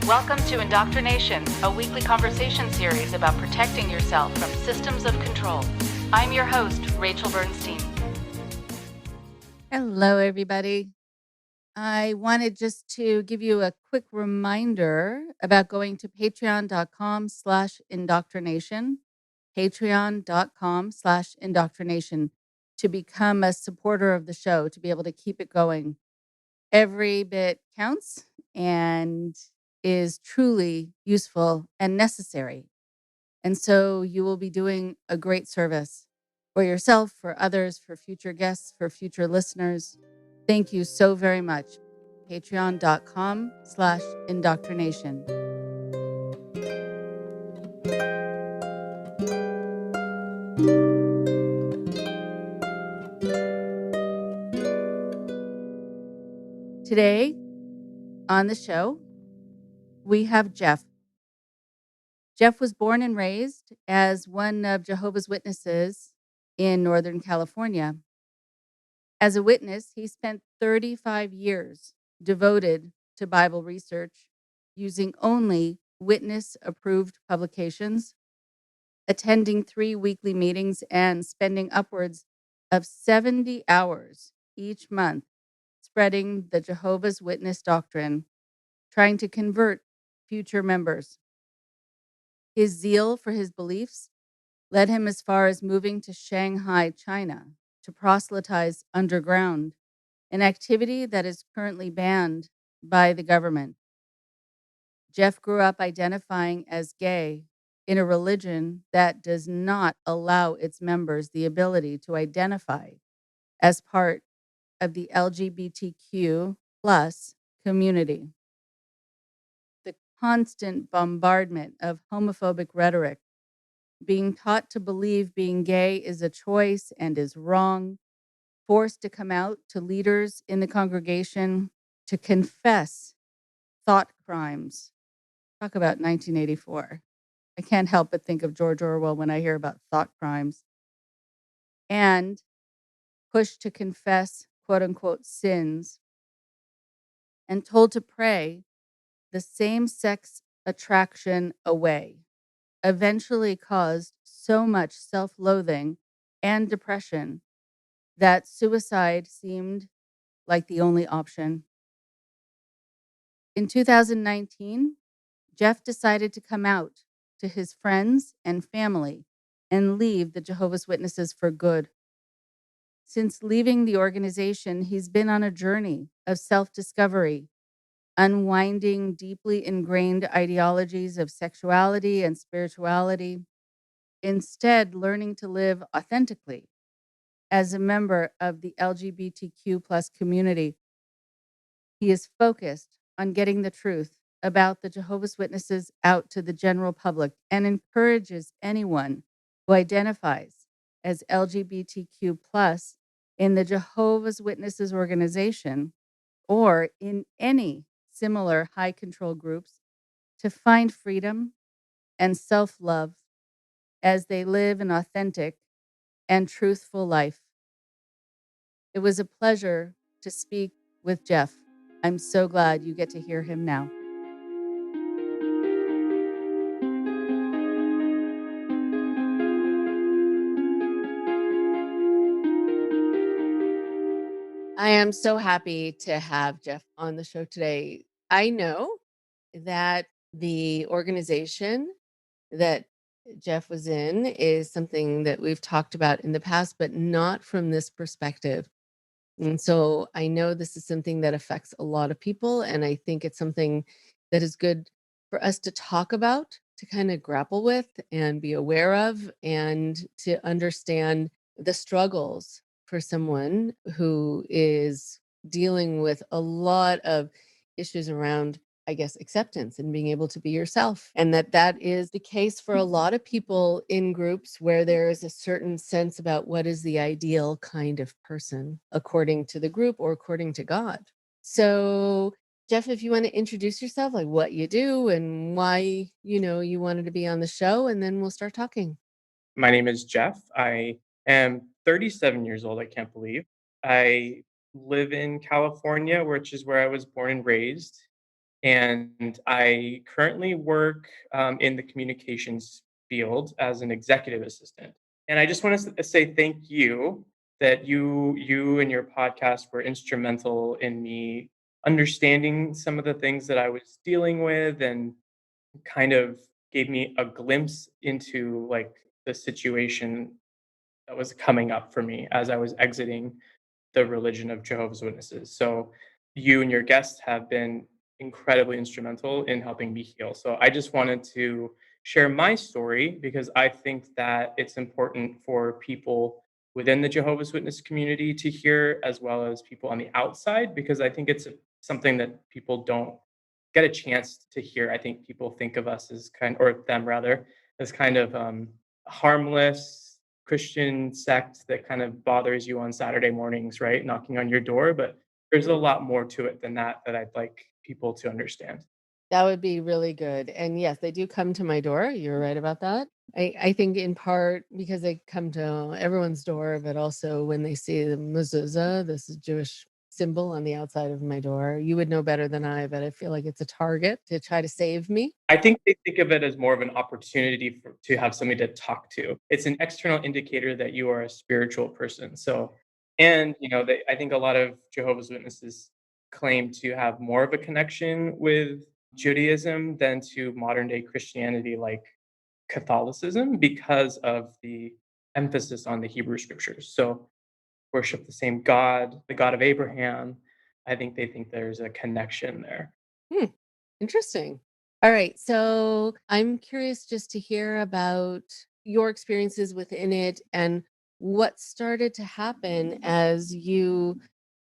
Welcome to Indoctrination, a weekly conversation series about protecting yourself from systems of control. I'm your host, Rachel Bernstein. Hello, everybody. I wanted just to give you a quick reminder about going to patreon.com/indoctrination, patreon.com/indoctrination to become a supporter of the show, to be able to keep it going. Every bit counts and is truly useful and necessary. And so you will be doing a great service for yourself, for others, for future guests, for future listeners. Thank you so very much. Patreon.com/indoctrination. Today on the show, we have Geoff. Geoff was born and raised as one of Jehovah's Witnesses in Northern California. As a witness, he spent 35 years devoted to Bible research, using only witness-approved publications, attending 3 weekly meetings, and spending upwards of 70 hours each month spreading the Jehovah's Witness doctrine, trying to convert future members. His zeal for his beliefs led him as far as moving to Shanghai, China, to proselytize underground, an activity that is currently banned by the government. Geoff grew up identifying as gay in a religion that does not allow its members the ability to identify as part of the LGBTQ plus community. The constant bombardment of homophobic rhetoric, being taught to believe being gay is a choice and is wrong, forced to come out to leaders in the congregation to confess thought crimes. Talk about 1984. I can't help but think of George Orwell when I hear about thought crimes. And pushed to confess quote unquote sins and told to pray the same-sex attraction away, eventually caused so much self-loathing and depression that suicide seemed like the only option. In 2019, Geoff decided to come out to his friends and family and leave the Jehovah's Witnesses for good. Since leaving the organization, he's been on a journey of self-discovery, unwinding deeply ingrained ideologies of sexuality and spirituality, instead learning to live authentically as a member of the LGBTQ plus community. He is focused on getting the truth about the Jehovah's Witnesses out to the general public and encourages anyone who identifies as LGBTQ plus in the Jehovah's Witnesses organization or in any similar high control groups to find freedom and self-love as they live an authentic and truthful life. It was a pleasure to speak with Geoff. I'm so glad you get to hear him now. I am so happy to have Geoff on the show today. I know that the organization that Geoff was in is something that we've talked about in the past, but not from this perspective. And so I know this is something that affects a lot of people, and I think it's something that is good for us to talk about, to kind of grapple with and be aware of, and to understand the struggles for someone who is dealing with a lot of issues around, I guess, acceptance and being able to be yourself. And that is the case for a lot of people in groups where there is a certain sense about what is the ideal kind of person according to the group or according to God. So, Geoff, if you want to introduce yourself, like what you do and why, you wanted to be on the show, and then we'll start talking. My name is Jeff. I am 37 years old. I can't believe. I live in California, which is where I was born and raised. And I currently work in the communications field as an executive assistant. And I just want to say thank you that you and your podcast were instrumental in me understanding some of the things that I was dealing with, and kind of gave me a glimpse into like the situation that was coming up for me as I was exiting the religion of Jehovah's Witnesses. So you and your guests have been incredibly instrumental in helping me heal. So I just wanted to share my story because I think that it's important for people within the Jehovah's Witness community to hear, as well as people on the outside, because I think it's something that people don't get a chance to hear. I think people think of us as or them rather, as kind of harmless Christian sect that kind of bothers you on Saturday mornings, right? Knocking on your door. But there's a lot more to it than that that I'd like people to understand. That would be really good. And yes, they do come to my door. You're right about that. I think in part because they come to everyone's door, but also when they see the mezuzah, this is Jewish symbol on the outside of my door. You would know better than I, but I feel like it's a target to try to save me. I think they think of it as more of an opportunity to have somebody to talk to. It's an external indicator that you are a spiritual person. So, and I think a lot of Jehovah's Witnesses claim to have more of a connection with Judaism than to modern day Christianity, like Catholicism, because of the emphasis on the Hebrew scriptures. So, worship the same God, the God of Abraham. I think they think there's a connection there. Hmm. Interesting. All right. So I'm curious just to hear about your experiences within it and what started to happen as you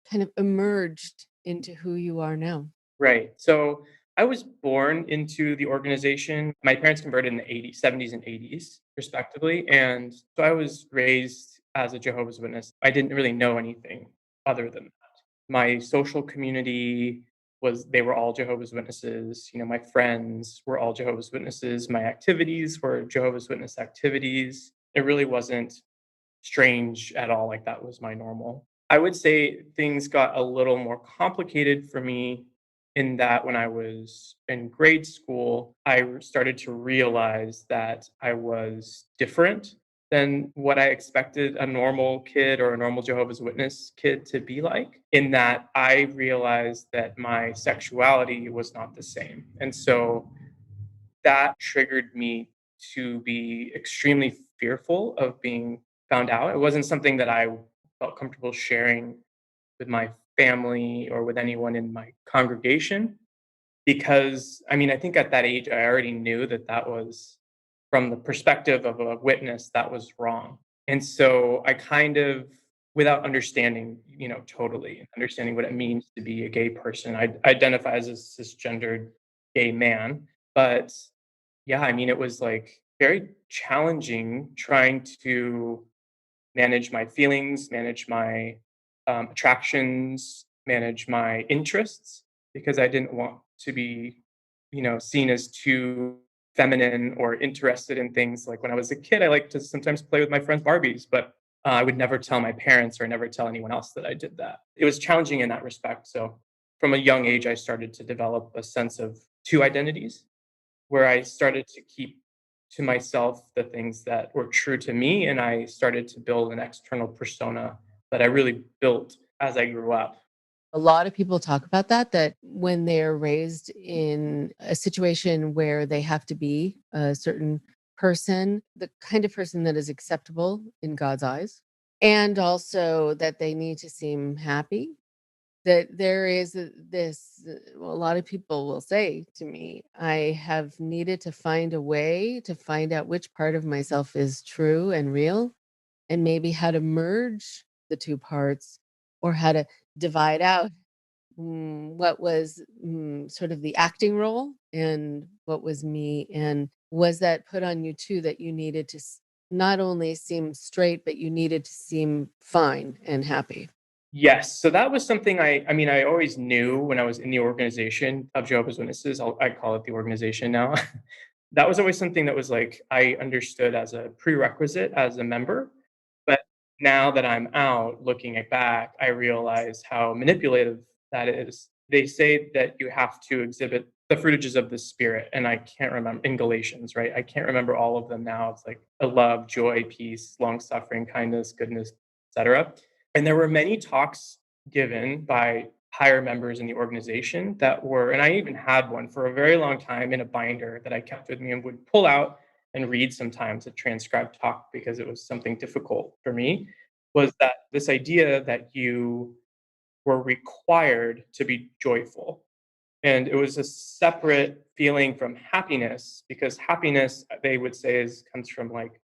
kind of emerged into who you are now. Right. So I was born into the organization. My parents converted in the 80s, 70s, and 80s, respectively. And so I was raised as a Jehovah's Witness. I didn't really know anything other than that. My social community they were all Jehovah's Witnesses. My friends were all Jehovah's Witnesses. My activities were Jehovah's Witness activities. It really wasn't strange at all. Like that was my normal. I would say things got a little more complicated for me in that when I was in grade school, I started to realize that I was different than what I expected a normal kid or a normal Jehovah's Witness kid to be like, in that I realized that my sexuality was not the same. And so that triggered me to be extremely fearful of being found out. It wasn't something that I felt comfortable sharing with my family or with anyone in my congregation, because I think at that age I already knew that that was, from the perspective of a witness, that was wrong. And so I kind of, without understanding, totally understanding what it means to be a gay person, I identify as a cisgendered gay man. But yeah, it was like very challenging trying to manage my feelings, manage my attractions, manage my interests, because I didn't want to be, seen as too feminine or interested in things. Like when I was a kid, I liked to sometimes play with my friends' Barbies, but I would never tell my parents or never tell anyone else that I did that. It was challenging in that respect. So from a young age, I started to develop a sense of two identities, where I started to keep to myself the things that were true to me. And I started to build an external persona that I really built as I grew up. A lot of people talk about that when they're raised in a situation where they have to be a certain person, the kind of person that is acceptable in God's eyes, and also that they need to seem happy, that there is well, a lot of people will say to me, I have needed to find a way to find out which part of myself is true and real, and maybe how to merge the two parts or how to divide out what was sort of the acting role and what was me. And was that put on you too, that you needed to not only seem straight, but you needed to seem fine and happy? Yes. So that was something I always knew when I was in the organization of Jehovah's Witnesses. I call it the organization now. That was always something that was like, I understood as a prerequisite as a member. But now that I'm out looking back, I realize how manipulative that is. they say that you have to exhibit the fruitages of the spirit. And I can't remember in Galatians, right? I can't remember all of them now. It's like a love, joy, peace, long suffering, kindness, goodness, etc. And there were many talks given by higher members in the organization that were, and I even had one for a very long time in a binder that I kept with me and would pull out and read sometimes a transcribed talk because it was something difficult for me, was that this idea that you were required to be joyful. And it was a separate feeling from happiness, because happiness, they would say, comes from like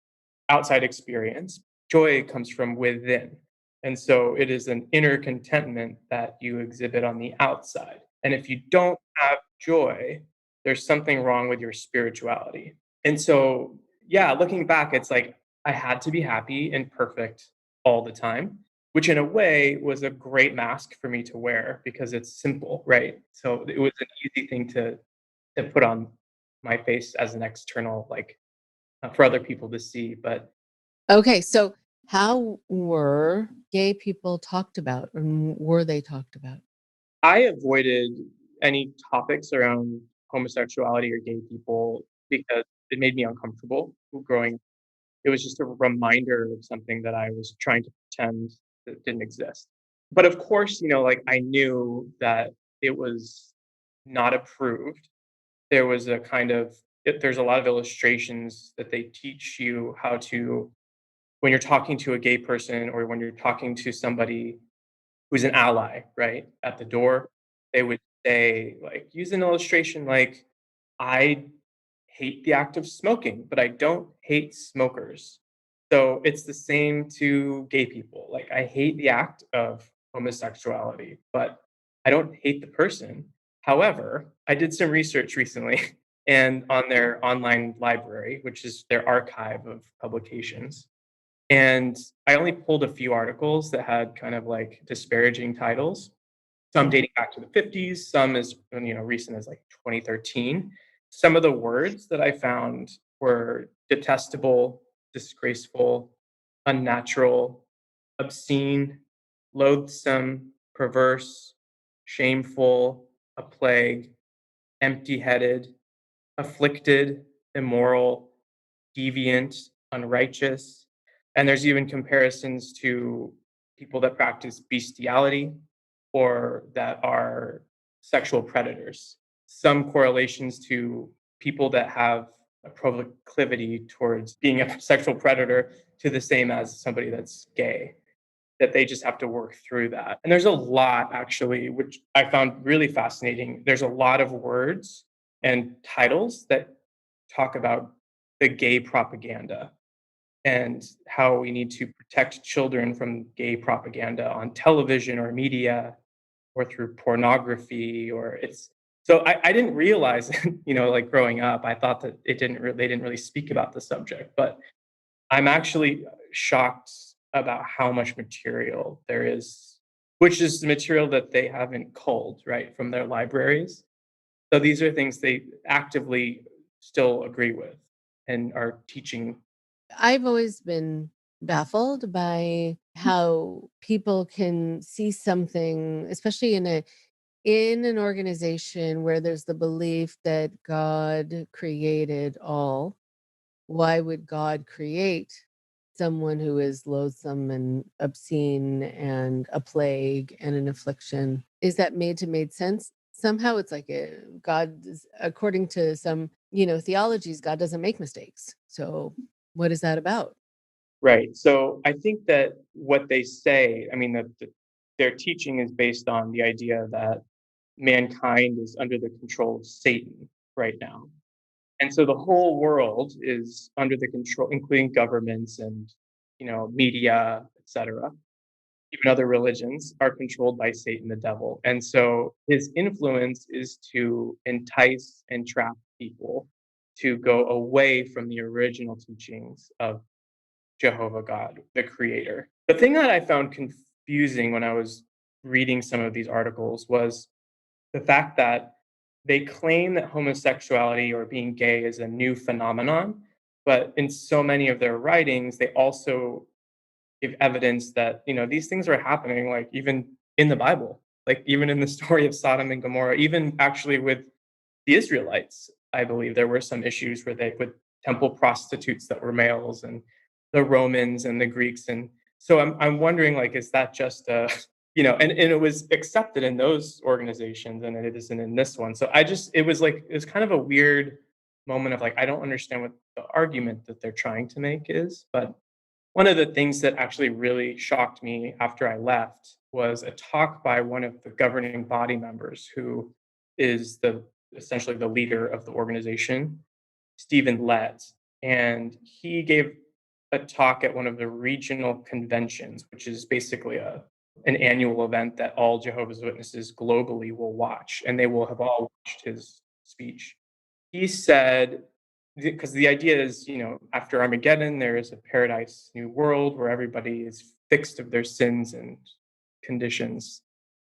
outside experience. Joy comes from within. And so it is an inner contentment that you exhibit on the outside. And if you don't have joy, there's something wrong with your spirituality. And so, yeah, looking back, it's like I had to be happy and perfect all the time, which in a way was a great mask for me to wear because it's simple, right? So it was an easy thing to put on my face as an external, like for other people to see. But Okay, so how were gay people talked about, and were they talked about? I avoided any topics around homosexuality or gay people because it made me uncomfortable growing. It was just a reminder of something that I was trying to pretend that didn't exist. But of course, like I knew that it was not approved. There was a kind of, there's a lot of illustrations that they teach you how to, when you're talking to a gay person or when you're talking to somebody who's an ally, right, at the door, they would say, like, use an illustration like, I hate the act of smoking, but I don't hate smokers. So it's the same to gay people. Like, I hate the act of homosexuality, but I don't hate the person. However, I did some research recently and on their online library, which is their archive of publications. And I only pulled a few articles that had kind of like disparaging titles, some dating back to the 50s, some as recent as like 2013. Some of the words that I found were detestable, disgraceful, unnatural, obscene, loathsome, perverse, shameful, a plague, empty-headed, afflicted, immoral, deviant, unrighteous. And there's even comparisons to people that practice bestiality or that are sexual predators. Some correlations to people that have a proclivity towards being a sexual predator to the same as somebody that's gay, that they just have to work through that. And there's a lot, actually, which I found really fascinating. There's a lot of words and titles that talk about the gay propaganda and how we need to protect children from gay propaganda on television or media or through pornography or it's so I didn't realize like growing up I thought that they didn't really speak about the subject, but I'm actually shocked about how much material there is, which is the material that they haven't culled right from their libraries. So these are things they actively still agree with and are teaching. I've always been baffled by how people can see something, especially in an organization where there's the belief that God created all. Why would God create someone who is loathsome and obscene and a plague and an affliction? Is that made sense? Somehow it's like God, according to some, theologies, God doesn't make mistakes. So what is that about? Right. So I think that what they say, I mean, their teaching is based on the idea that mankind is under the control of Satan right now. And so the whole world is under the control, including governments and, media, etc. Even other religions are controlled by Satan, the devil. And so his influence is to entice and trap people to go away from the original teachings of Jehovah God, the creator. The thing that I found confusing when I was reading some of these articles was the fact that they claim that homosexuality or being gay is a new phenomenon, but in so many of their writings, they also give evidence that, these things are happening, like even in the Bible. Like even in the story of Sodom and Gomorrah, even actually with the Israelites, I believe there were some issues where they with temple prostitutes that were males and the Romans and the Greeks. And so I'm wondering, like, is that just a, and it was accepted in those organizations and it isn't in this one. So it was kind of a weird moment of like, I don't understand what the argument that they're trying to make is. But one of the things that actually really shocked me after I left was a talk by one of the governing body members who is essentially the leader of the organization, Stephen Lett. And he gave a talk at one of the regional conventions, which is basically an annual event that all Jehovah's Witnesses globally will watch, and they will have all watched his speech. He said, because the idea is, after Armageddon, there is a paradise, new world where everybody is fixed of their sins and conditions,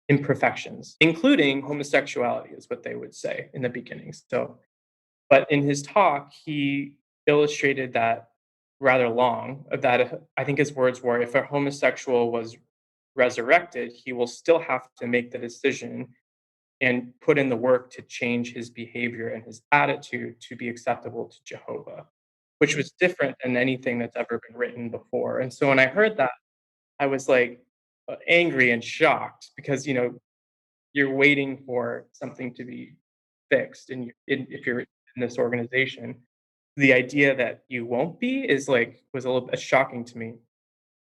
imperfections, including homosexuality, is what they would say in the beginning. So, but in his talk, he illustrated that rather long, that I think his words were, if a homosexual was resurrected, he will still have to make the decision and put in the work to change his behavior and his attitude to be acceptable to Jehovah, which was different than anything that's ever been written before. And so when I heard that, I was like angry and shocked because, you're waiting for something to be fixed. And if you're in this organization, the idea that you won't be was a little bit shocking to me.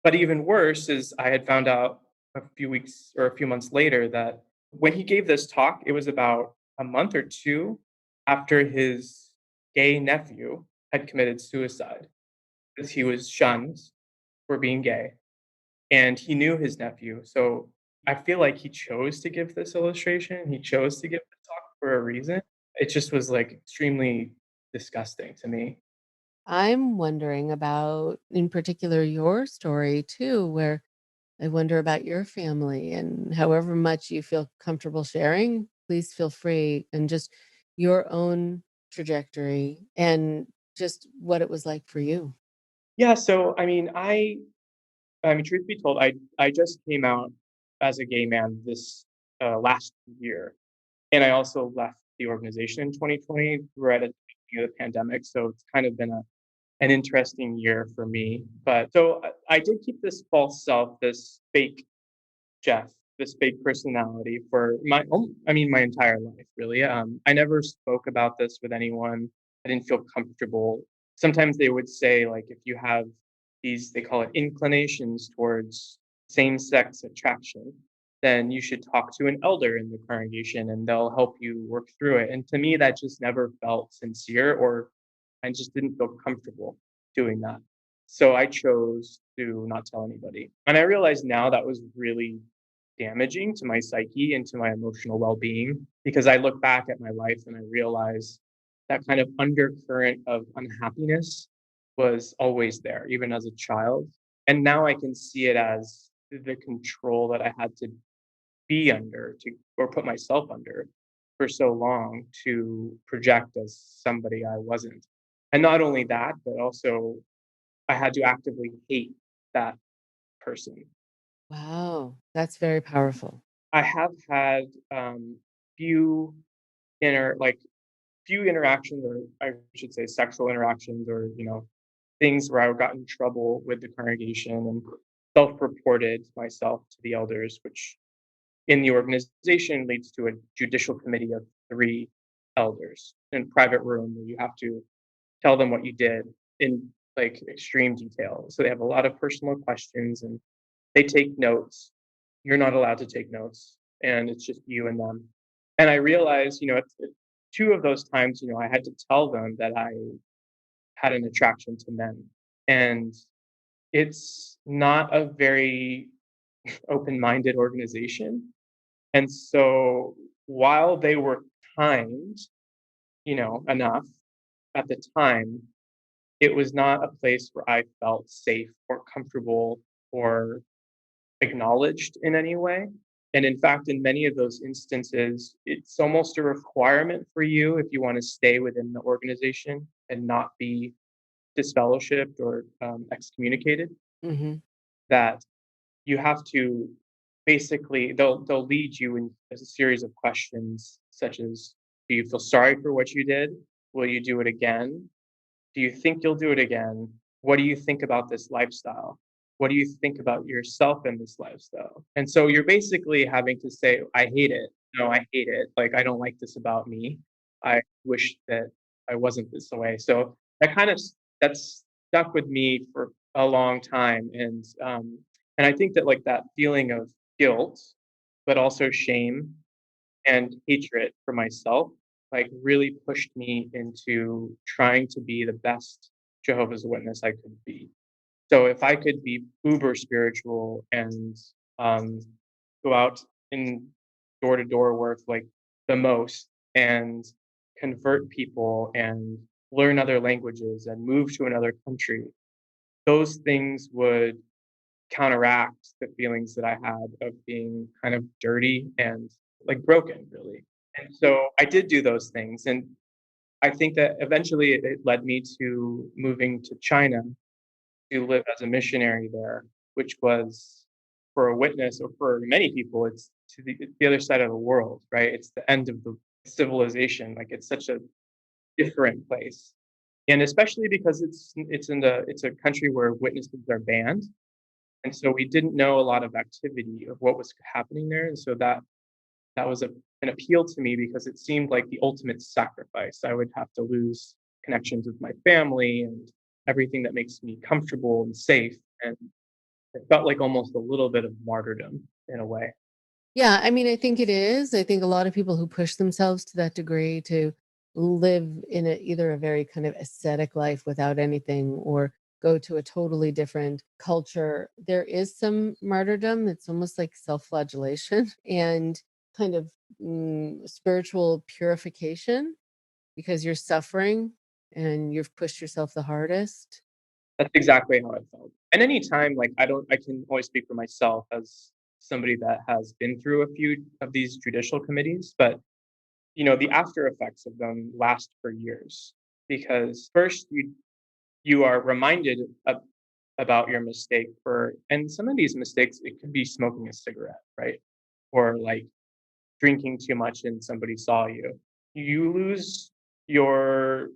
But even worse is I had found out a few weeks or a few months later that when he gave this talk, it was about a month or two after his gay nephew had committed suicide because he was shunned for being gay and he knew his nephew. So I feel like he chose to give this illustration. He chose to give the talk for a reason. It just was like extremely disgusting to me. I'm wondering about, in particular, your story too, where I wonder about your family, and however much you feel comfortable sharing, please feel free, and just your own trajectory and just what it was like for you. Yeah, so I mean, truth be told, I just came out as a gay man this last year, and I also left the organization in 2020, right at the beginning of the pandemic. So it's kind of been an interesting year for me. But so I did keep this false self, this fake Jeff, this fake personality for my entire life, really. I never spoke about this with anyone. I didn't feel comfortable. Sometimes they would say, like, if you have they call it inclinations towards same-sex attraction, then you should talk to an elder in the congregation and they'll help you work through it. And to me, that just never felt sincere, or I just didn't feel comfortable doing that. So I chose to not tell anybody. And I realize now that was really damaging to my psyche and to my emotional well-being because I look back at my life and I realize that kind of undercurrent of unhappiness was always there, even as a child. And now I can see it as the control that I had to be under or put myself under for so long to project as somebody I wasn't. And not only that, but also I had to actively hate that person. Wow, that's very powerful. I have had few inner like few interactions, or I should say sexual interactions, or things where I got in trouble with the congregation and self-reported myself to the elders, which in the organization leads to a judicial committee of 3 elders in a private room where you have to tell them what you did in like extreme detail. So they have a lot of personal questions and they take notes. You're not allowed to take notes, and it's just you and them. And I realized, at 2 of those times, I had to tell them that I had an attraction to men. And it's not a very open-minded organization. And so while they were kind, enough at the time, it was not a place where I felt safe or comfortable or acknowledged in any way. And in fact, in many of those instances, it's almost a requirement for you if you want to stay within the organization and not be disfellowshipped or excommunicated, Hmm. that you have to basically they'll lead you in a series of questions such as, do you feel sorry for what you did? Will you do it again? Do you think you'll do it again? What do you think about this lifestyle? What do you think about yourself in this lifestyle? And so you're basically having to say, I hate it. No, I hate it. Like, I don't like this about me. I wish that I wasn't this way. So that's stuck with me for a long time. And I think that like that feeling of guilt, but also shame and hatred for myself, like, really pushed me into trying to be the best Jehovah's Witness I could be. So if I could be uber spiritual and um, go out in door to door work like the most and convert people and learn other languages and move to another country, those things would counteract the feelings that I had of being kind of dirty and like broken, really. And so I did do those things. And I think that eventually it led me to moving to China to live as a missionary there, which was for a witness or for many people, it's to the other side of the world, right? It's the end of the civilization. Like, it's such a different place. And especially because it's a country where witnesses are banned. And so we didn't know a lot of activity of what was happening there. And so that was an appeal to me because it seemed like the ultimate sacrifice. I would have to lose connections with my family and everything that makes me comfortable and safe. And it felt like almost a little bit of martyrdom in a way. Yeah, I mean, I think it is. I think a lot of people who push themselves to that degree to live in either a very kind of ascetic life without anything or go to a totally different culture, there is some martyrdom. It's almost like self-flagellation and kind of spiritual purification because you're suffering and you've pushed yourself the hardest. That's exactly how I felt. And anytime, like, I can always speak for myself as somebody that has been through a few of these judicial committees, but the after effects of them last for years because first you are reminded about your mistake and some of these mistakes, it could be smoking a cigarette, right? Or like drinking too much and somebody saw you. You lose your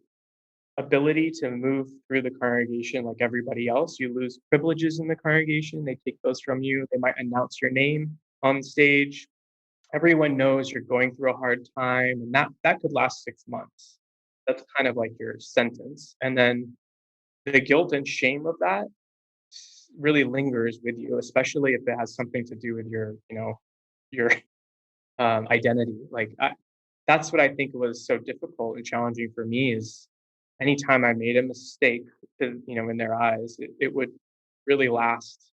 ability to move through the congregation like everybody else. You lose privileges in the congregation. They take those from you. They might announce your name on stage. Everyone knows you're going through a hard time, and that could last 6 months. That's kind of like your sentence. And then the guilt and shame of that really lingers with you, especially if it has something to do with your identity. That's what I think was so difficult and challenging for me is anytime I made a mistake, in their eyes, it would really last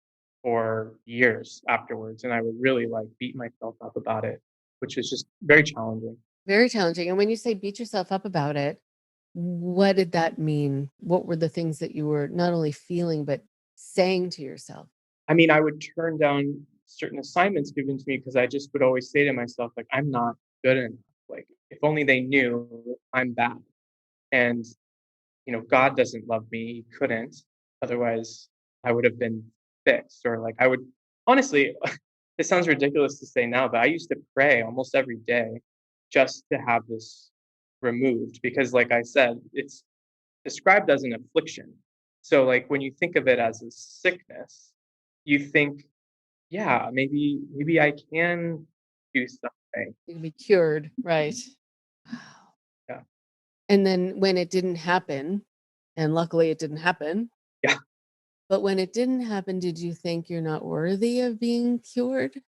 for years afterwards, and I would really like beat myself up about it, which is just very challenging. Very challenging. And when you say beat yourself up about it, what did that mean? What were the things that you were not only feeling, but saying to yourself? I mean, I would turn down certain assignments given to me because I just would always say to myself, like, I'm not good enough. Like, if only they knew I'm bad. And God doesn't love me. He couldn't. Otherwise, I would have been fixed. Or like I would honestly, it sounds ridiculous to say now, but I used to pray almost every day just to have this removed because, like I said, it's described as an affliction. So like when you think of it as a sickness, you think, yeah, maybe I can do something. You can be cured, right? Wow. Yeah. And then when it didn't happen, and luckily it didn't happen, Yeah. but when it didn't happen, did you think you're not worthy of being cured?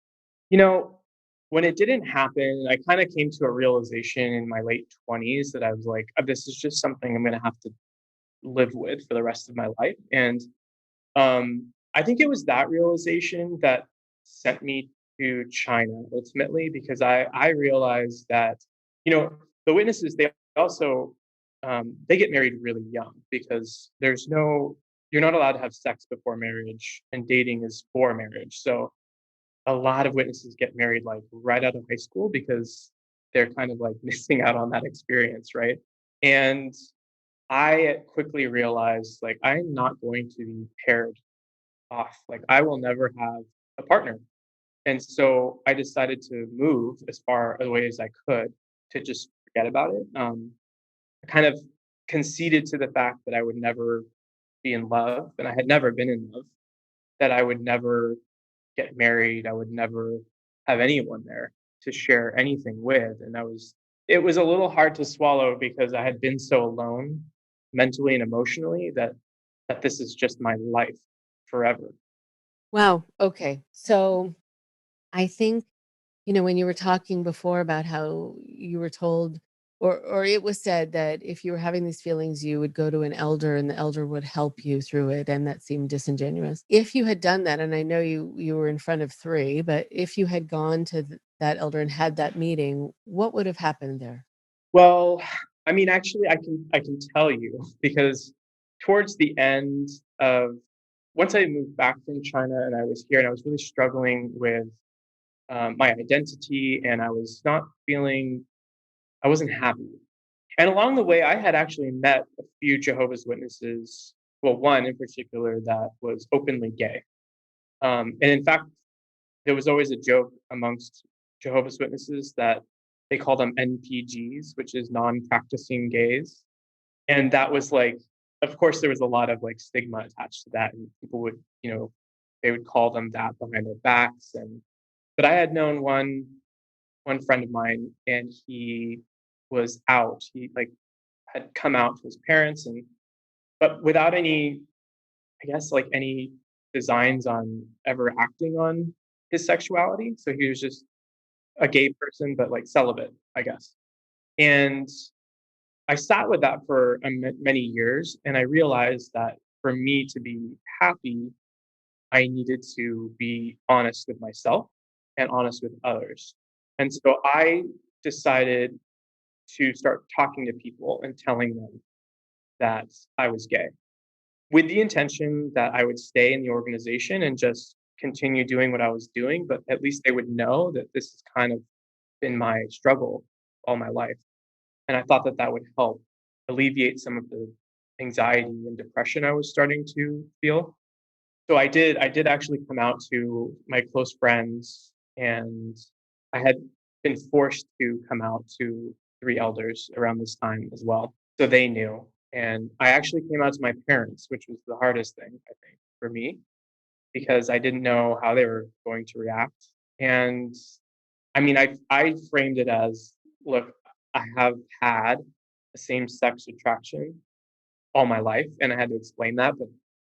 You know, when it didn't happen, I kind of came to a realization in my late 20s that I was like, this is just something I'm going to have to live with for the rest of my life. And I think it was that realization that sent me to China ultimately, because I realized that, the witnesses, they also, they get married really young because you're not allowed to have sex before marriage and dating is for marriage. So a lot of witnesses get married like right out of high school because they're kind of like missing out on that experience, right? And I quickly realized like I'm not going to be paired off. Like I will never have a partner. And so I decided to move as far away as I could to just forget about it. I kind of conceded to the fact that I would never be in love, and I had never been in love, that I would never get married, I would never have anyone there to share anything with, and it was a little hard to swallow because I had been so alone mentally and emotionally that this is just my life forever. Wow. Okay. So I think, when you were talking before about how you were told or it was said that if you were having these feelings, you would go to an elder and the elder would help you through it. And that seemed disingenuous. If you had done that, and I know you were in front of three, but if you had gone to that elder and had that meeting, what would have happened there? Well, I mean, actually, I can tell you because towards the end of once I moved back from China and I was here and I was really struggling with my identity and I wasn't happy. And along the way, I had actually met a few Jehovah's Witnesses. Well, one in particular that was openly gay. And in fact, there was always a joke amongst Jehovah's Witnesses that they call them NPGs, which is non-practicing gays. And that was like, of course, there was a lot of like stigma attached to that, and people would, they would call them that behind their backs. But I had known one friend of mine, and he was out. He like had come out to his parents, and but without any, I guess, like any designs on ever acting on his sexuality. So he was just a gay person, but like celibate, I guess. And I sat with that for many years, and I realized that for me to be happy, I needed to be honest with myself and honest with others. And so I decided to start talking to people and telling them that I was gay with the intention that I would stay in the organization and just continue doing what I was doing, but at least they would know that this has kind of been my struggle all my life. And I thought that that would help alleviate some of the anxiety and depression I was starting to feel. So I did actually come out to my close friends, and I had been forced to come out to 3 elders around this time as well, so they knew. And I actually came out to my parents, which was the hardest thing, I think, for me, because I didn't know how they were going to react. And I mean, I framed it as, "Look, I have had a same-sex attraction all my life," and I had to explain that, but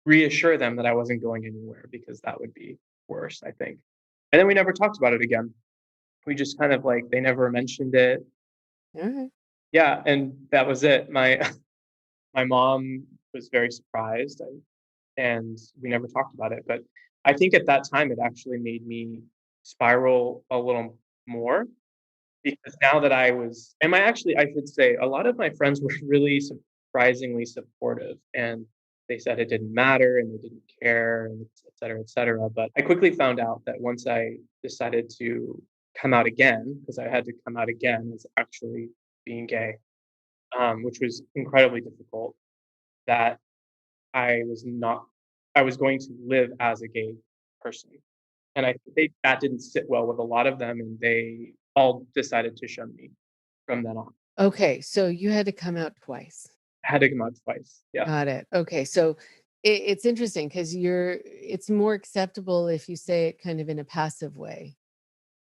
reassure them that I wasn't going anywhere because that would be worse, I think. And then we never talked about it again. We just kind of like they never mentioned it. All right. Yeah, and that was it. My my mom was very surprised, and we never talked about it, but I think at that time, it actually made me spiral a little more because now that I should say, a lot of my friends were really surprisingly supportive, and they said it didn't matter and they didn't care, and et cetera, but I quickly found out that once I decided to come out again, because I had to come out again as actually being gay, which was incredibly difficult, that I was not I was going to live as a gay person. And I think that didn't sit well with a lot of them, and they all decided to shun me from then on. Okay. So you had to come out twice. I had to come out twice. Yeah. Got it. Okay. So it's interesting because it's more acceptable if you say it kind of in a passive way.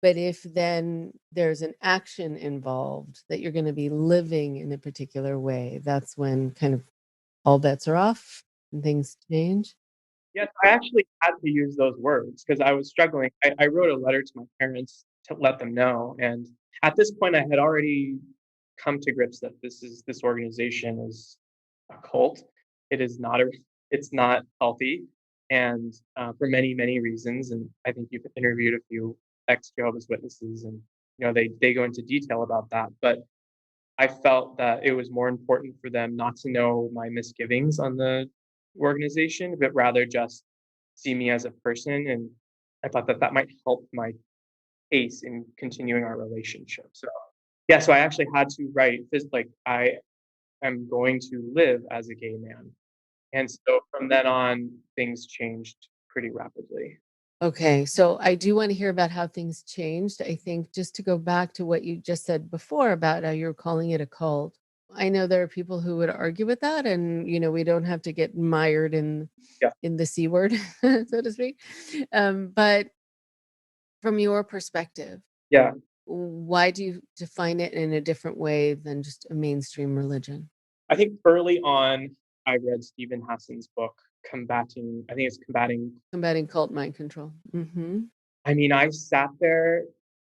But if then there's an action involved that you're going to be living in a particular way, that's when kind of all bets are off and things change. Yes, I actually had to use those words because I was struggling. I wrote a letter to my parents to let them know, and at this point, I had already come to grips that this organization is a cult. It is not a it's not healthy, and, for many, many reasons, and I think you've interviewed a few ex-Jehovah's Witnesses, and, they go into detail about that, but I felt that it was more important for them not to know my misgivings on the organization, but rather just see me as a person, and I thought that that might help my case in continuing our relationship. So, yeah, so I actually had to write this, like, I am going to live as a gay man. And so from then on, things changed pretty rapidly. Okay, so I do want to hear about how things changed. I think just to go back to what you just said before about how you're calling it a cult. I know there are people who would argue with that, and we don't have to get mired Yeah. in the C word, so to speak. But from your perspective, Yeah. why do you define it in a different way than just a mainstream religion? I think early on, I read Stephen Hassan's book, Combating, I think it's Combating. Combating cult mind control. Mm-hmm. I mean, I sat there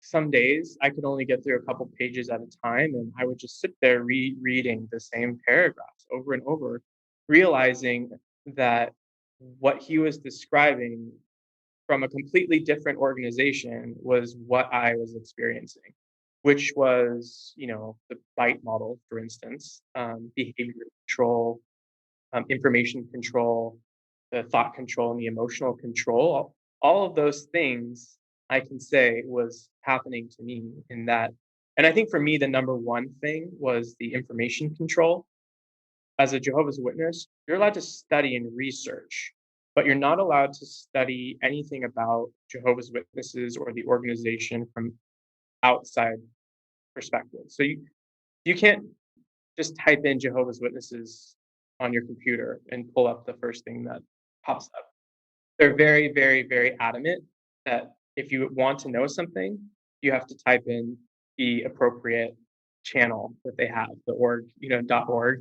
some days, I could only get through a couple pages at a time, and I would just sit there rereading the same paragraphs over and over, realizing that what he was describing from a completely different organization was what I was experiencing, which was, the bite model, for instance, behavior control, information control, the thought control, and the emotional control. All of those things I can say was happening to me in that. And I think for me, the number one thing was the information control. As a Jehovah's Witness, you're allowed to study and research, but you're not allowed to study anything about Jehovah's Witnesses or the organization from outside perspective. So you can't just type in Jehovah's Witnesses on your computer and pull up the first thing that pops up. They're very, very, very adamant that if you want to know something, you have to type in the appropriate channel that they have, the .org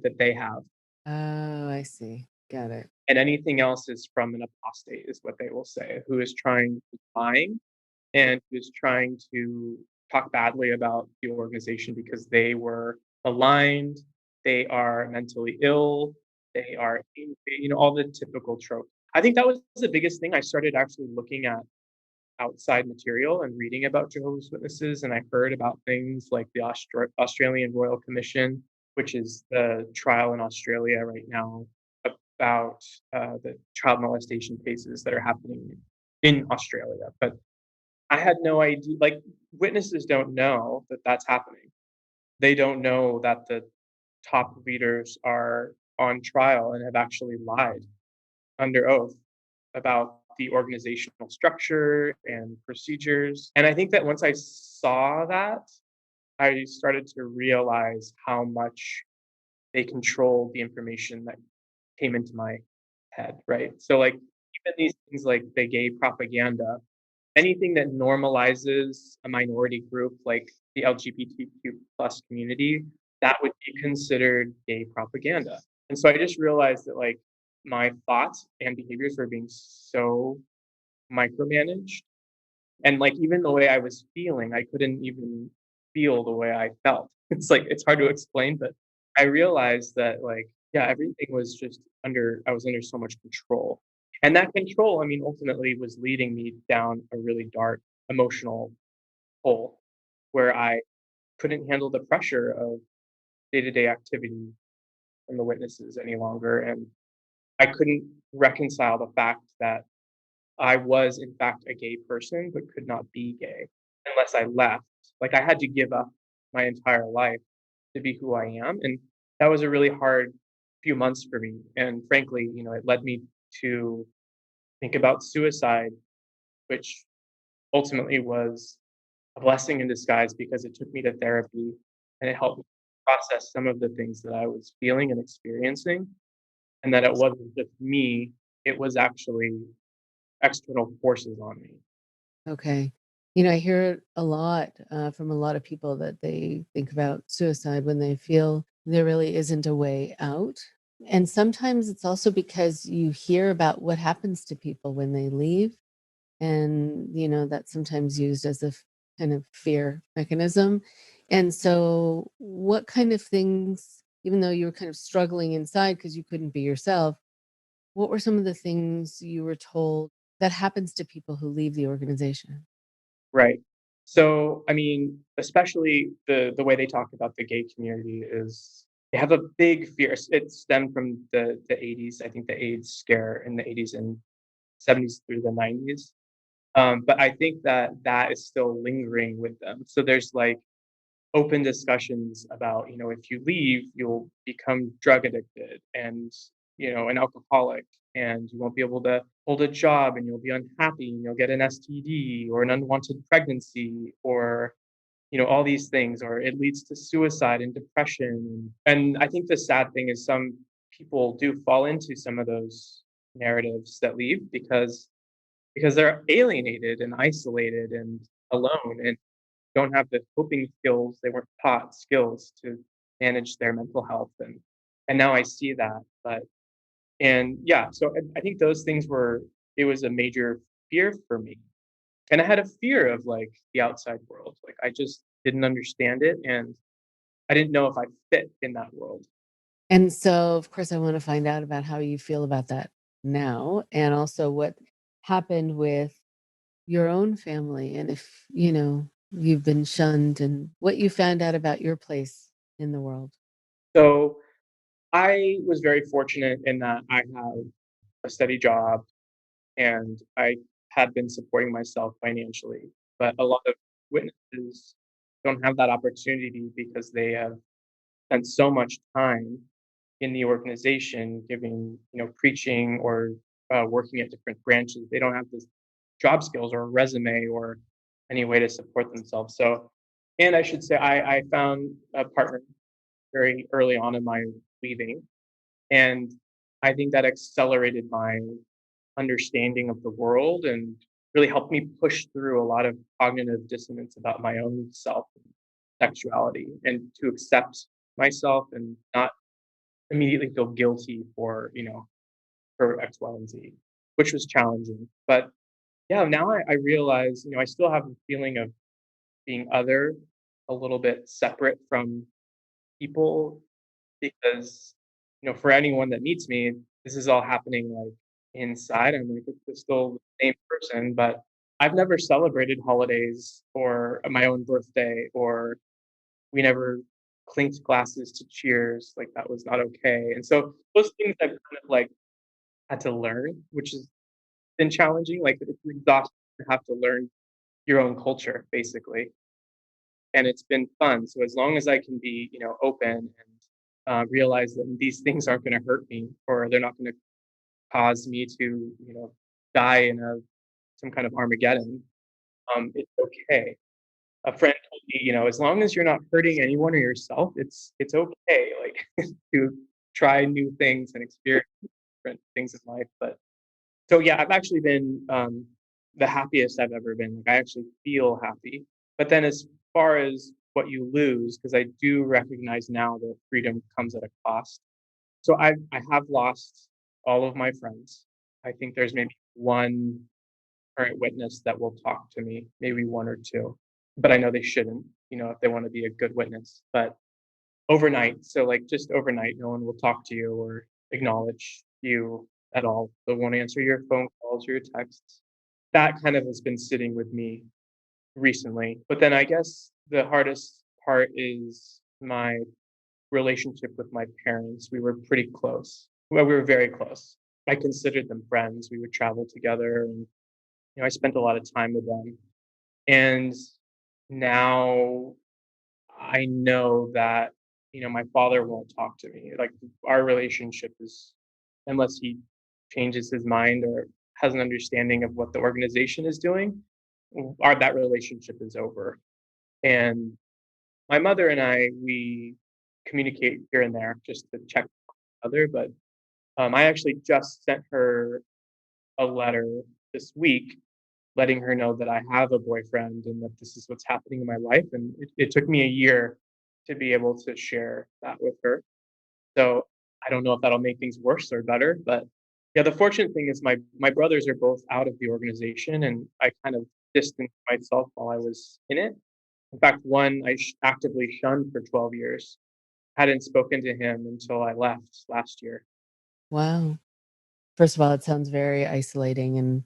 that they have. Oh, I see. Got it. And anything else is from an apostate, is what they will say, who is lying and who's trying to talk badly about the organization because they were maligned, they are mentally ill, they are angry, all the typical tropes. I think that was the biggest thing. I started actually looking at outside material and reading about Jehovah's Witnesses, and I heard about things like the Australian Royal Commission, which is the trial in Australia right now about the child molestation cases that are happening in Australia. But I had no idea. Like, witnesses don't know that that's happening. They don't know that the top leaders are on trial and have actually lied under oath about the organizational structure and procedures. And I think that once I saw that, I started to realize how much they controlled the information that came into my head, right? So, like, even these things like the gay propaganda, anything that normalizes a minority group like the LGBTQ plus community, that would be considered gay propaganda. And so I just realized that, like, my thoughts and behaviors were being so micromanaged. And, like, even the way I was feeling, I couldn't even feel the way I felt. It's like, it's hard to explain, but I realized that, like, yeah, everything was just I was under so much control. And that control, I mean, ultimately was leading me down a really dark emotional hole where I couldn't handle the pressure of day-to-day activity from the witnesses any longer. And I couldn't reconcile the fact that I was, in fact, a gay person, but could not be gay unless I left. Like, I had to give up my entire life to be who I am. And that was a really hard few months for me. And frankly, it led me to think about suicide, which ultimately was a blessing in disguise because it took me to therapy and it helped me process some of the things that I was feeling and experiencing. And that it wasn't just me, it was actually external forces on me. Okay. I hear it a lot from a lot of people that they think about suicide when they feel there really isn't a way out. And sometimes it's also because you hear about what happens to people when they leave. And, that's sometimes used as a kind of fear mechanism. And so, what kind of things, even though you were kind of struggling inside because you couldn't be yourself, what were some of the things you were told that happens to people who leave the organization? Right. So, I mean, especially the way they talk about the gay community is they have a big fear. It stemmed from the 80s. I think the AIDS scare in the 80s and 70s through the 90s. But I think that that is still lingering with them. So there's, like, open discussions about, if you leave, you'll become drug addicted and, an alcoholic. and you won't be able to hold a job, and you'll be unhappy, and you'll get an STD or an unwanted pregnancy, or all these things, or it leads to suicide and depression. And I think the sad thing is some people do fall into some of those narratives that leave because they're alienated and isolated and alone and don't have the coping skills. They weren't taught skills to manage their mental health. And now I see that. So I think those things it was a major fear for me. And I had a fear of like the outside world. Like I just didn't understand it, and I didn't know if I fit in that world. And so, of course, I want to find out about how you feel about that now, and also what happened with your own family, and if, you've been shunned, and what you found out about your place in the world. So I was very fortunate in that I have a steady job and I had been supporting myself financially. But a lot of witnesses don't have that opportunity because they have spent so much time in the organization giving, preaching or working at different branches. They don't have this job skills or a resume or any way to support themselves. So, and I should say, I found a partner very early on in my leaving. And I think that accelerated my understanding of the world and really helped me push through a lot of cognitive dissonance about my own self and sexuality, and to accept myself and not immediately feel guilty for X, Y, and Z, which was challenging. But yeah, now I realize, I still have a feeling of being other, a little bit separate from people, because, for anyone that meets me, this is all happening like inside. I'm like, it's still the same person, but I've never celebrated holidays or my own birthday, or we never clinked glasses to cheers. Like that was not okay. And so those things I've kind of like had to learn, which has been challenging. Like it's exhausting to have to learn your own culture, basically. And it's been fun. So as long as I can be, open and realize that these things aren't going to hurt me, or they're not going to cause me to, die in some kind of Armageddon, it's okay. A friend told me, as long as you're not hurting anyone or yourself, it's okay. Like to try new things and experience different things in life. But so yeah, I've actually been the happiest I've ever been. Like I actually feel happy. But then as far as what you lose, because I do recognize now that freedom comes at a cost. So I have lost all of my friends. I think there's maybe one current witness that will talk to me, maybe one or two. But I know they shouldn't, if they want to be a good witness. But overnight, so like just overnight, no one will talk to you or acknowledge you at all. They won't answer your phone calls or your texts. That kind of has been sitting with me recently. But then I guess the hardest part is my relationship with my parents. We were pretty close. Well, we were very close. I considered them friends. We would travel together, and I spent a lot of time with them. And now I know that my father won't talk to me. Like our relationship is, unless he changes his mind or has an understanding of what the organization is doing, that relationship is over. And my mother and we communicate here and there just to check on each other. But I actually just sent her a letter this week letting her know that I have a boyfriend and that this is what's happening in my life. And it took me a year to be able to share that with her. So I don't know if that'll make things worse or better, but yeah, the fortunate thing is my brothers are both out of the organization, and I kind of distanced myself while I was in it. In fact, one I actively shunned for 12 years. Hadn't spoken to him until I left last year. Wow. First of all, it sounds very isolating and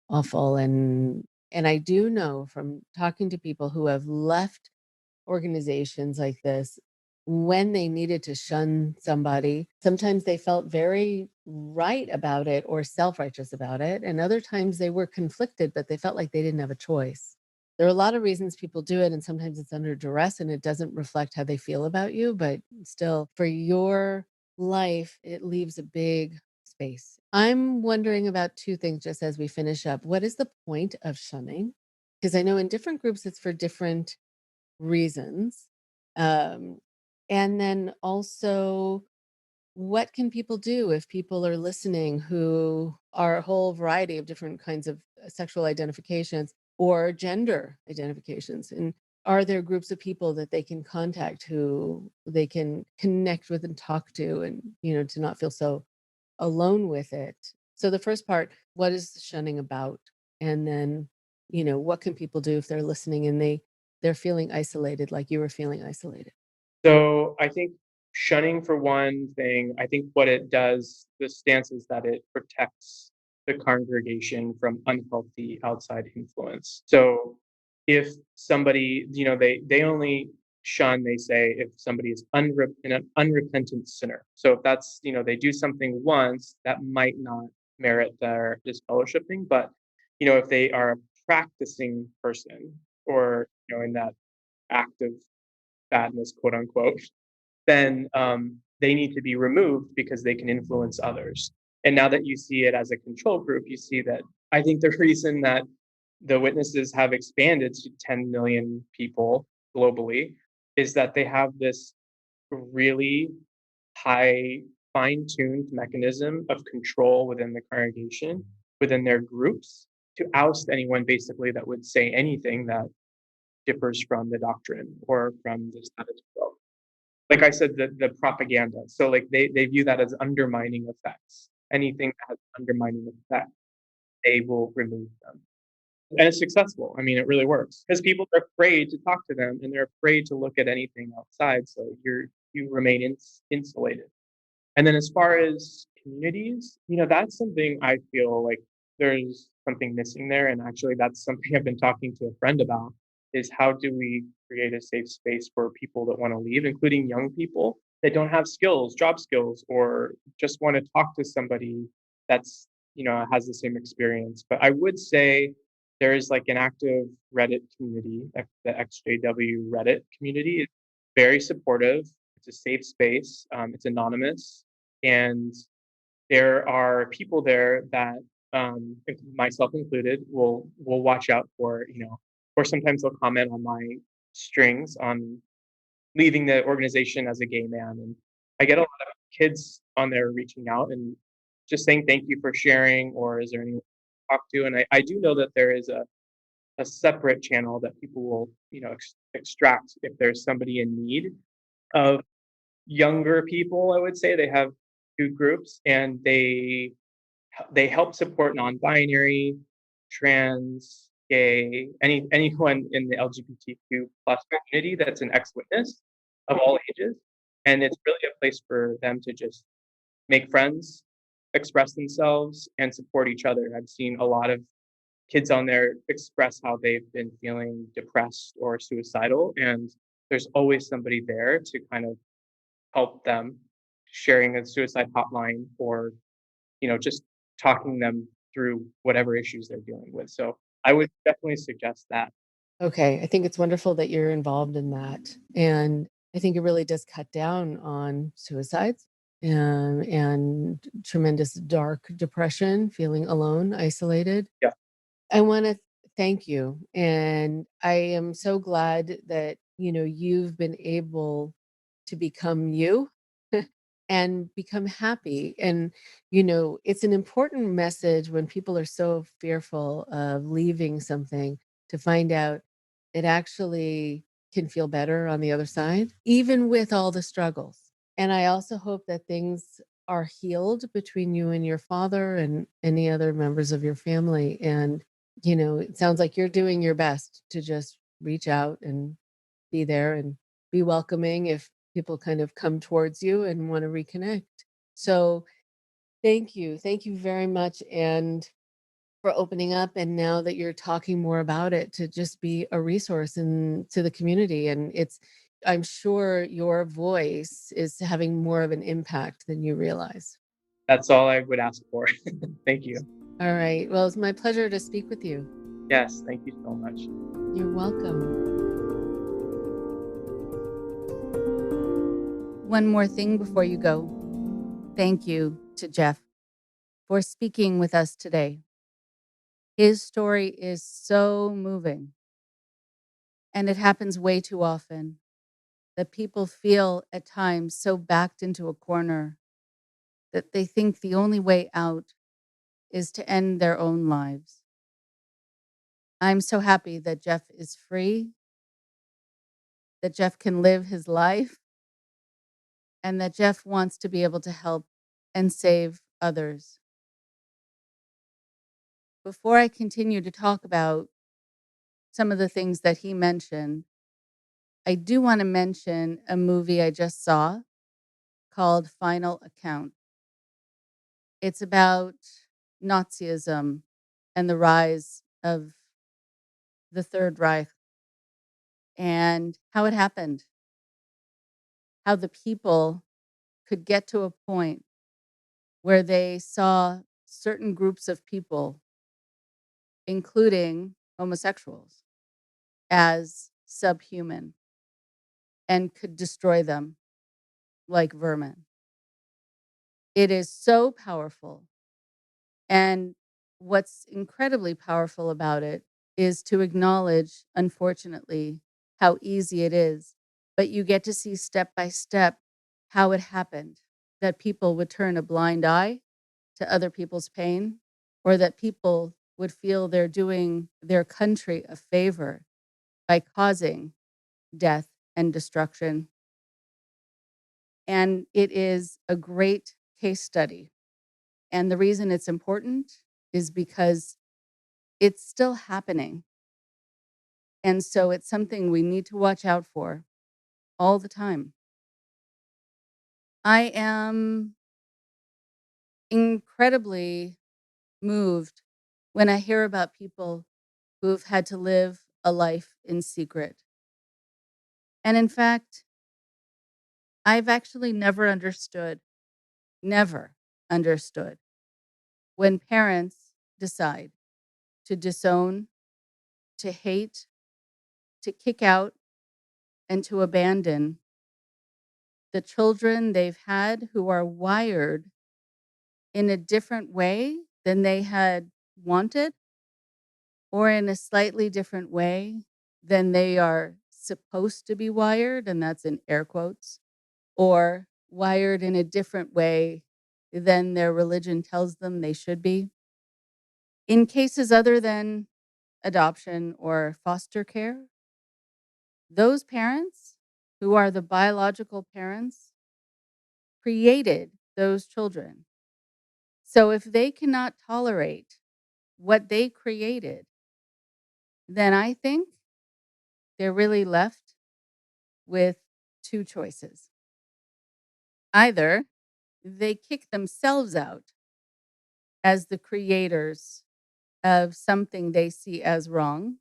awful. And I do know from talking to people who have left organizations like this, when they needed to shun somebody, sometimes they felt very right about it or self-righteous about it. And other times they were conflicted, but they felt like they didn't have a choice. There are a lot of reasons people do it, and sometimes it's under duress and it doesn't reflect how they feel about you. But still, for your life, it leaves a big space. I'm wondering about two things just as we finish up. What is the point of shunning? Because I know in different groups it's for different reasons. Um, and then also, what can people do if people are listening who are a whole variety of different kinds of sexual identifications or gender identifications? And are there groups of people that they can contact who they can connect with and talk to, and, to not feel so alone with it? So the first part, what is shunning about? And then, what can people do if they're listening and they're feeling isolated, like you were feeling isolated? So I think shunning, for one thing, I think what it does, the stance is that it protects the congregation from unhealthy outside influence. So if somebody, they only shun, they say, if somebody is an unrepentant sinner. So if that's, they do something once, that might not merit their disfellowshipping. But, if they are a practicing person, or, in that act of badness, quote unquote, then they need to be removed because they can influence others. And now that you see it as a control group, you see that I think the reason that the witnesses have expanded to 10 million people globally is that they have this really high, fine tuned mechanism of control within the congregation, within their groups, to oust anyone basically that would say anything that differs from the doctrine or from the status quo. Like I said, the propaganda. So like they view that as undermining effects. Anything that has undermining effect, they will remove them. And it's successful. I mean, it really works because people are afraid to talk to them and they're afraid to look at anything outside. So you remain insulated. And then as far as communities, that's something I feel like there's something missing there. And actually, that's something I've been talking to a friend about, is how do we create a safe space for people that want to leave, including young people that don't have skills, job skills, or just want to talk to somebody that's, has the same experience. But I would say there is like an active Reddit community, the XJW Reddit community. It's very supportive. It's a safe space. It's anonymous, and there are people there that, myself included, will watch out for. Or sometimes they'll comment on my strings on leaving the organization as a gay man, and I get a lot of kids on there reaching out and just saying thank you for sharing, or is there anyone to talk to? And I do know that there is a separate channel that people will extract if there's somebody in need of younger people. I would say they have two groups, and they help support non-binary, trans, gay, anyone in the LGBTQ plus community that's an ex-witness of all ages. And it's really a place for them to just make friends, express themselves, and support each other. I've seen a lot of kids on there express how they've been feeling depressed or suicidal, and there's always somebody there to kind of help them, sharing a suicide hotline, or just talking them through whatever issues they're dealing with. So I would definitely suggest that. Okay, I think it's wonderful that you're involved in that. And I think it really does cut down on suicides, and tremendous dark depression, feeling alone, isolated. Yeah. I want to thank you. And I am so glad that, you've been able to become you and become happy. And, it's an important message when people are so fearful of leaving something, to find out it actually can feel better on the other side, even with all the struggles. And I also hope that things are healed between you and your father and any other members of your family. And, it sounds like you're doing your best to just reach out and be there and be welcoming if people kind of come towards you and want to reconnect. So thank you. Thank you very much. And for opening up, and now that you're talking more about it, to just be a resource to the community. And I'm sure your voice is having more of an impact than you realize. That's all I would ask for. Thank you. All right. Well, it's my pleasure to speak with you. Yes, thank you so much. You're welcome. One more thing before you go. Thank you to Geoff for speaking with us today. His story is so moving, and it happens way too often that people feel at times so backed into a corner that they think the only way out is to end their own lives. I'm so happy that Geoff is free, that Geoff can live his life, and that Geoff wants to be able to help and save others. Before I continue to talk about some of the things that he mentioned, I do want to mention a movie I just saw called Final Account. It's about Nazism and the rise of the Third Reich and how it happened, how the people could get to a point where they saw certain groups of people, including homosexuals, as subhuman and could destroy them like vermin. It is so powerful. And what's incredibly powerful about it is to acknowledge, unfortunately, how easy it is. But you get to see step by step how it happened, that people would turn a blind eye to other people's pain, or that people would feel they're doing their country a favor by causing death and destruction. And it is a great case study. And the reason it's important is because it's still happening. And so it's something we need to watch out for all the time. I am incredibly moved when I hear about people who've had to live a life in secret. And in fact, I've actually never understood when parents decide to disown, to hate, to kick out, and to abandon the children they've had who are wired in a different way than they had wanted, or in a slightly different way than they are supposed to be wired, and that's in air quotes, or wired in a different way than their religion tells them they should be. In cases other than adoption or foster care, those parents who are the biological parents created those children. So if they cannot tolerate what they created, then I think they're really left with two choices. Either they kick themselves out as the creators of something they see as wrong,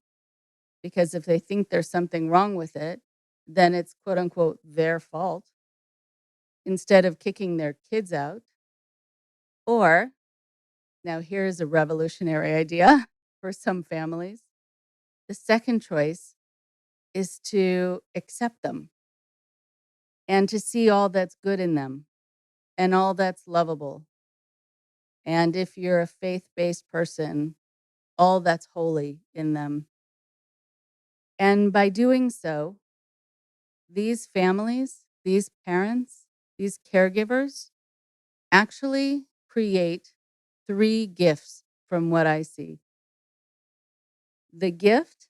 because if they think there's something wrong with it, then it's quote unquote their fault, instead of kicking their kids out. Or, now here's a revolutionary idea for some families. The second choice is to accept them and to see all that's good in them and all that's lovable. And if you're a faith-based person, all that's holy in them. And by doing so, these families, these parents, these caregivers actually create three gifts from what I see. The gift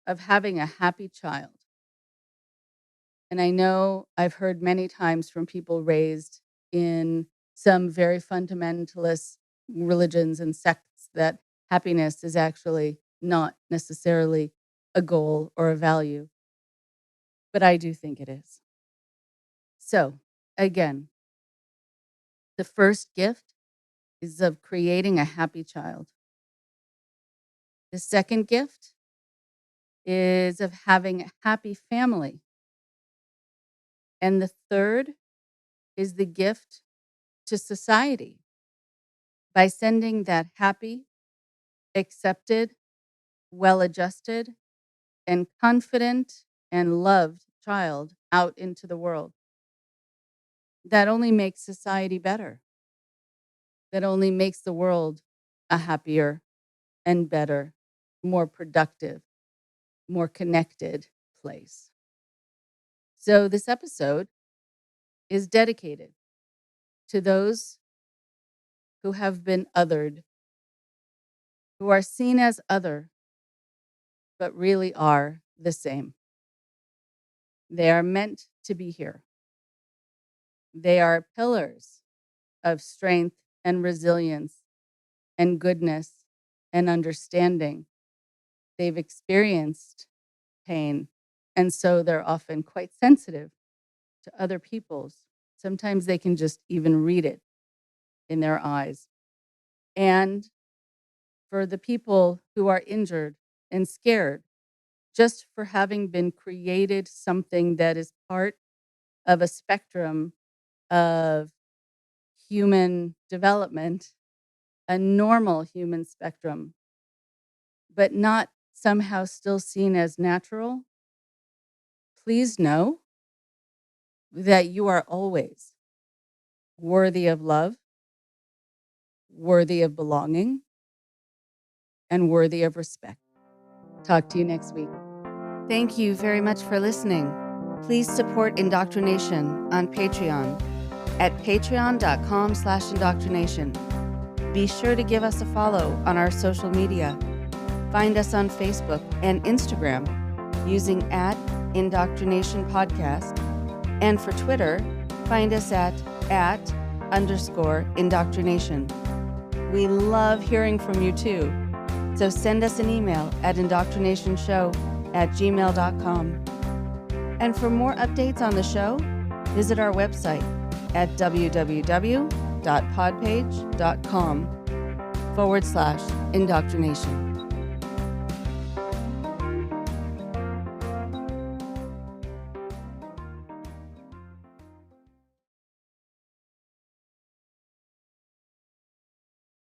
of having a happy child. And I know I've heard many times from people raised in some very fundamentalist religions and sects that happiness is actually not necessarily a goal or a value. But I do think it is. So, again, the first gift is of creating a happy child. The second gift is of having a happy family. And the third is the gift to society by sending that happy, accepted, well-adjusted, and confident and loved child out into the world. That only makes society better. that only makes the world a happier and better, more productive, more connected place. So this episode is dedicated to those who have been othered, who are seen as other, but really are the same. They are meant to be here. They are pillars of strength and resilience and goodness and understanding. They've experienced pain, and so they're often quite sensitive to other people's. Sometimes they can just even read it in their eyes. And for the people who are injured and scared, just for having been created something that is part of a spectrum of human development, a normal human spectrum, but not somehow still seen as natural, please know that you are always worthy of love, worthy of belonging, and worthy of respect. Talk to you next week. Thank you very much for listening. Please support Indoctrination on Patreon at patreon.com/indoctrination. Be sure to give us a follow on our social media. Find us on Facebook and Instagram using @Indoctrination Podcast. And for Twitter, find us at @_indoctrination. We love hearing from you too. So send us an email at indoctrinationshow@gmail.com. And for more updates on the show, visit our website at www.podpage.com/indoctrination.